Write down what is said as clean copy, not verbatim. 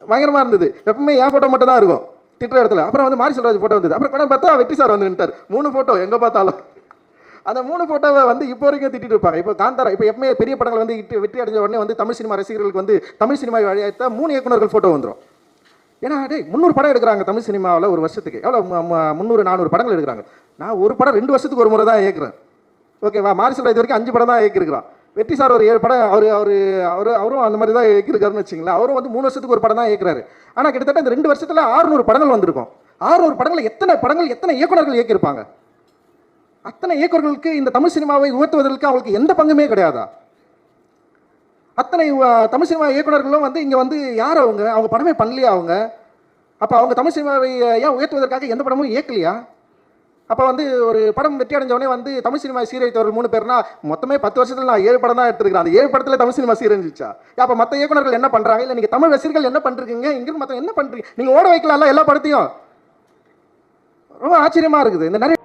பயங்கரமாக இருந்தது. எப்பவுமே என் ஃபோட்டோ மட்டும் தான் இருக்கும் திட்டுற இடத்துல. அப்புறம் வந்து மாரி செல்வராஜ் ஃபோட்டோ வந்தது. அப்புறம் படம் பார்த்தா வெற்றி சார் வந்து நின்ட்டார். 3 ஃபோட்டோ எங்கே பார்த்தாலும். அந்த 3 ஃபோட்டோவை வந்து இப்போ வரைக்கும் திட்டிட்டு இருப்பாங்க. இப்போ காந்தாரா, இப்போ எப்பவுமே பெரிய படங்கள் வந்து வெற்றி அடைஞ்ச உடனே வந்து தமிழ் சினிமா ரசிகர்களுக்கு வந்து தமிழ் சினிமா வழியாத்த 3 இயக்குனர்கள் ஃபோட்டோ வந்துடும். ஏன்னா டேய் 300 படம் எடுக்கிறாங்க தமிழ் சினிமாவில் ஒரு வருஷத்துக்கு. எவ்வளோ 300-400 படங்கள் எடுக்கிறாங்க. நான் ஒரு படம் 2 வருஷத்துக்கு ஒரு முறை தான் இயக்குறேன். ஓகேவா? மாரி செல்வராஜ் இது வரைக்கும் 5 படம் தான் இயக்கிருக்கிறான். வெற்றி சார் ஒரு 7 படம் அவரும் அந்த மாதிரி தான் இயக்கிருக்காருன்னு வச்சுங்களேன். அவரும் வந்து 3 வருஷத்துக்கு ஒரு படம் தான் இயக்குறாரு. ஆனால் கிட்டத்தட்ட இந்த 2 வருஷத்தில் 600 படங்கள் வந்திருக்கும். 600 படங்கள் எத்தனை இயக்குனர்கள் இயக்கியிருப்பாங்க? அத்தனை இயக்குனர்களுக்கு இந்த தமிழ் சினிமாவை உயர்த்துவதற்கு அவங்களுக்கு எந்த பங்குமே கிடையாதா? அத்தனை தமிழ் சினிமா இயக்குனர்களும் வந்து இங்கே வந்து யார் அவங்க படமே பண்ணலையா அவங்க? அப்போ அவங்க தமிழ் சினிமாவை ஏன் உயர்த்துவதற்காக எந்த படமும் இயக்கலையா? அப்போ வந்து ஒரு படம் வெற்றி அடைஞ்சவொடனே வந்து தமிழ் சினிமா சீரழித்தவர்கள் 3 பேர்னா மொத்தமே 10 வருஷத்தில் நான் 7 படம் தான் எடுத்துருக்கேன். அந்த 7 படத்தில் தமிழ் சினிமா சீரழிஞ்சிச்சா? அப்போ மற்ற இயக்குனர்கள் என்ன பண்ணுறாங்க? இல்லை நீங்கள் தமிழ் ரசிகர்கள் என்ன பண்ணுறீங்க? இங்கிருந்து மற்ற என்ன பண்ணுறீங்க? நீங்கள் ஓட வைக்கலாம்ல எல்லா படத்தையும். ரொம்ப ஆச்சரியமாக இருக்குது. இந்த நிறைய